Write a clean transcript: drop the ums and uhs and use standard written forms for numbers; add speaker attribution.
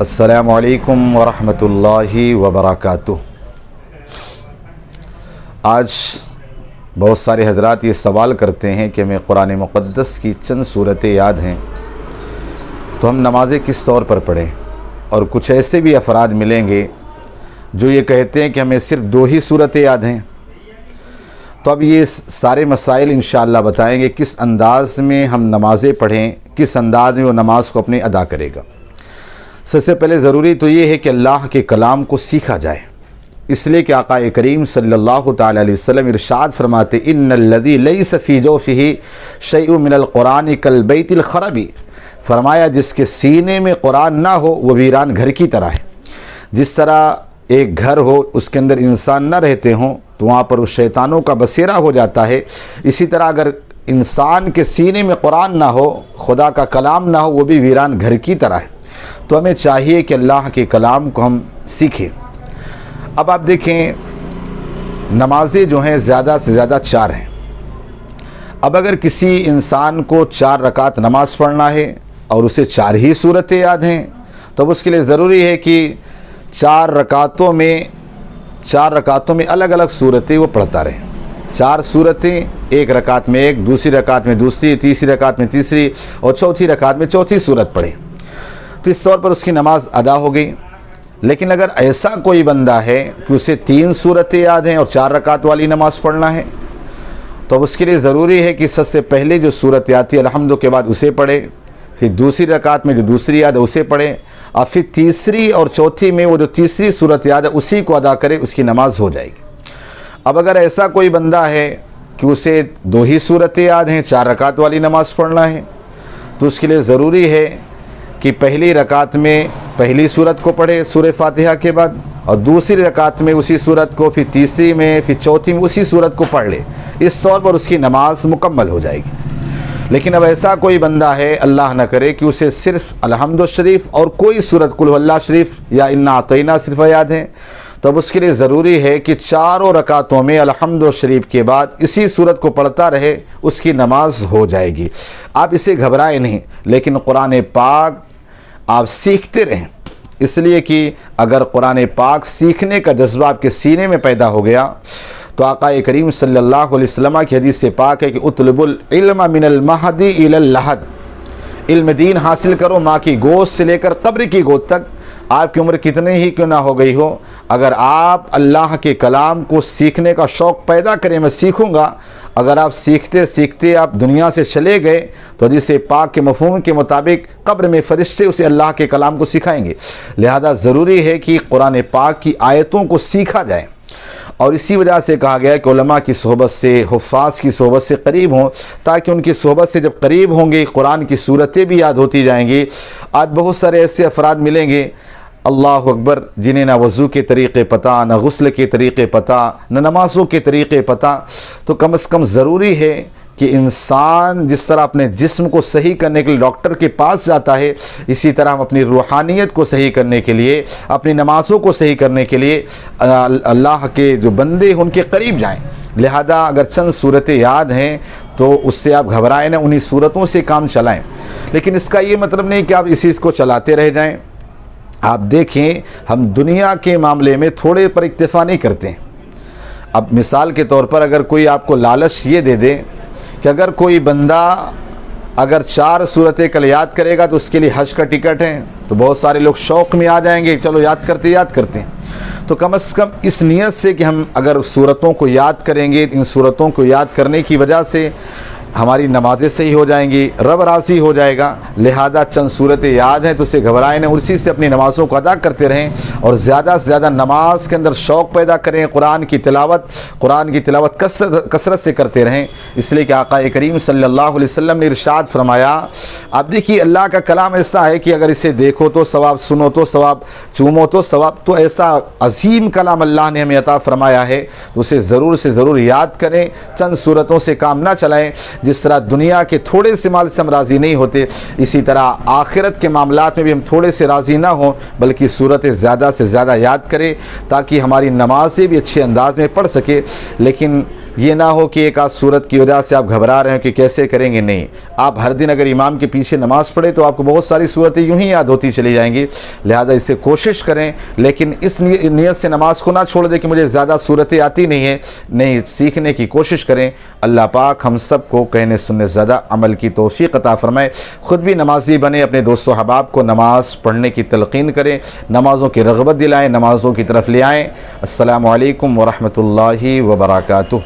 Speaker 1: अस्सलामु अलैकुम वरहमतुल्लाहि वबरकातुह। आज बहुत सारे हजरात ये सवाल करते हैं कि हमें कुरान मुक़द्दस की चंद सूरतें याद हैं तो हम नमाज़ें किस तौर पर पढ़ें। और कुछ ऐसे भी अफराद मिलेंगे जो ये कहते हैं कि हमें सिर्फ 2 ही सूरतें याद हैं। तो अब ये सारे मसाइल इंशाअल्लाह बताएंगे किस अंदाज़ में हम नमाज़ें पढ़ें, किस अंदाज़ में वो नमाज को अपनी अदा करेगा। सबसे पहले ज़रूरी तो ये है कि अल्लाह के कलाम को सीखा जाए, इसलिए कि आका करीम सल्लल्लाहु ताला अलैहि वसल्लम इरशाद फरमाते इन्नल्लज़ी लैसा फ़ी जौफ़िही शैउन मिनल क़ुरान कल बैतिल ख़रबी। फरमाया जिसके सीने में कुरान ना हो वो वीरान घर की तरह है। जिस तरह एक घर हो उसके अंदर इंसान ना रहते हों तो वहाँ पर उस शैतानों का बसेरा हो जाता है, इसी तरह अगर इंसान के सीने में कुरान ना हो, खुदा का कलाम ना हो, वो भी वीरान घर की तरह है। तो हमें चाहिए कि अल्लाह के कलाम को हम सीखें। अब आप देखें नमाज़ें जो हैं ज़्यादा से ज़्यादा 4 हैं। अब अगर किसी इंसान को 4 रकात नमाज़ पढ़ना है और उसे 4 ही सूरतें याद हैं तो अब उसके लिए ज़रूरी है कि 4 रकातों में अलग अलग सूरतें वो पढ़ता रहे। 4 सूरतें, एक रकात में एक, दूसरी रकात में दूसरी, तीसरी रकात में तीसरी और चौथी रकात में चौथी सूरत पढ़े तो इस तौर पर उसकी नमाज अदा हो गई। लेकिन अगर ऐसा कोई बंदा है कि उसे 3 सूरतें याद हैं और 4 रकात वाली नमाज़ पढ़ना है तो अब उसके लिए ज़रूरी है कि सबसे पहले जो सूरत याद थी अलहम्दु के बाद उसे पढ़े, फिर दूसरी रकात में जो दूसरी याद है उसे पढ़े और फिर तीसरी और चौथी में वो जो तीसरी सूरत याद है उसी को अदा करे, उसकी नमाज हो जाएगी। अब अगर ऐसा कोई बंदा है कि उसे 2 ही सूरतें याद हैं, 4 रकात वाली नमाज़ पढ़ना है तो उसके लिए ज़रूरी है कि पहली रकात में पहली सूरत को पढ़े सूरह फातिहा के बाद, और दूसरी रकात में उसी सूरत को, फिर तीसरी में, फिर चौथी में उसी सूरत को पढ़ ले। इस तौर पर उसकी नमाज मुकम्मल हो जाएगी। लेकिन अब ऐसा कोई बंदा है, अल्लाह न करे, कि उसे सिर्फ़ अलहम्दु शरीफ और कोई सूरत कुल हुवल्लाह शरीफ या इन्ना अतैना सिर्फ याद है तो अब उसके लिए ज़रूरी है कि 4 रकातों में अलहम्दु शरीफ के बाद इसी सूरत को पढ़ता रहे, उसकी नमाज हो जाएगी। आप इसे घबराएं नहीं, लेकिन कुरान पाक आप सीखते रहें, इसलिए कि अगर कुरान पाक सीखने का जज्बा आपके सीने में पैदा हो गया तो आका करीम सल्लल्लाहु अलैहि वसल्लम की हदीस से पाक है कि उतलबुल इल्म मिनल महदी इलल लहद। इल्म दीन हासिल करो माँ की गोद से लेकर कब्र की गोद तक, आपकी उम्र कितने ही क्यों ना हो गई हो। अगर आप अल्लाह के कलाम को सीखने का शौक़ पैदा करें, मैं सीखूँगा, अगर आप सीखते सीखते आप दुनिया से चले गए तो हदीस पाक के मफ़हूम के मुताबिक कब्र में फ़रिश्ते उसे अल्लाह के कलाम को सिखाएंगे। लिहाजा ज़रूरी है कि कुरान पाक की आयतों को सीखा जाए और इसी वजह से कहा गया कि उलमा की सोहबत से, हुफ़ाज़ की सोहबत से करीब हों, ताकि उनकी सोहबत से जब करीब होंगे कुरान की सूरतें भी याद होती जाएंगी। आज बहुत सारे ऐसे अफराद मिलेंगे, अल्लाह अकबर, जिन्हें ना वज़ू के तरीक़े पता, ना गुस्ल के तरीक़े पता, ना नमाज़ों के तरीक़े पता। तो कम से कम ज़रूरी है कि इंसान जिस तरह अपने जिस्म को सही करने के लिए डॉक्टर के पास जाता है, इसी तरह हम अपनी रूहानियत को सही करने के लिए, अपनी नमाज़ों को सही करने के लिए अल्लाह के जो बंदे उनके करीब जाएं। लिहाजा अगर चंद सूरतें याद हैं तो उससे आप घबराएं ना, उन्हीं सूरतों से काम चलाएं। लेकिन इसका ये मतलब नहीं कि आप इसी को चलाते रह जाएं। आप देखें, हम दुनिया के मामले में थोड़े पर इक्तिफा नहीं करते हैं। अब मिसाल के तौर पर अगर कोई आपको लालच ये दे दे कि अगर कोई बंदा अगर 4 सूरतें कल याद करेगा तो उसके लिए हज का टिकट है, तो बहुत सारे लोग शौक़ में आ जाएंगे, चलो याद करते हैं। तो कम से कम इस नियत से कि हम अगर सूरतों को याद करेंगे, इन सूरतों को याद करने की वजह से हमारी नमाज़ें सही हो जाएंगी, रब राज़ी हो जाएगा। लिहाजा चंद सूरतें याद हैं तो उससे घबराएं नहीं, उसी से अपनी नमाज़ों को अदा करते रहें और ज़्यादा से ज़्यादा नमाज के अंदर शौक़ पैदा करें। कुरान की तिलावत कसरत से करते रहें, इसलिए कि आका करीम सल्लल्लाहु अलैहि वसल्लम ने इरशाद फरमाया। आप देखिए, अल्लाह का कलाम ऐसा है कि अगर इसे देखो तो सवाब, सुनो तो सवाब, चूमो तो सवाब। तो ऐसा अजीम कलाम अल्लाह ने हमें अता फरमाया है तो उसे ज़रूर से ज़रूर याद करें, चंद सूरतों से काम ना चलाएँ। जिस तरह दुनिया के थोड़े से माल से हम राज़ी नहीं होते, इसी तरह आखिरत के मामलात में भी हम थोड़े से राज़ी ना हों, बल्कि सूरतें ज़्यादा से ज़्यादा याद करें ताकि हमारी नमाज़ें भी अच्छे अंदाज में पढ़ सके। लेकिन ये ना हो कि एक आध सूरत की वजह से आप घबरा रहे हो कि कैसे करेंगे। नहीं, आप हर दिन अगर इमाम के पीछे नमाज़ पढ़े तो आपको बहुत सारी सूरतें यूं ही याद होती चली जाएंगी। लिहाजा इसे कोशिश करें, लेकिन इस नियत से नमाज को ना छोड़ दें कि मुझे ज़्यादा सूरतें आती नहीं है। नहीं, सीखने की कोशिश करें। अल्लाह पाक हम सब को कहने सुनने ज़्यादा अमल की तौफीक अता फरमाए। ख़ुद भी नमाजी बने, अपने दोस्तों अहबाब को नमाज़ पढ़ने की तलक़ीन करें, नमाज़ों की रग़बत दिलाएँ, नमाज़ों की तरफ ले आएँ। अस्सलामु अलैकुम व रहमतुल्लाहि व बरकातुहू।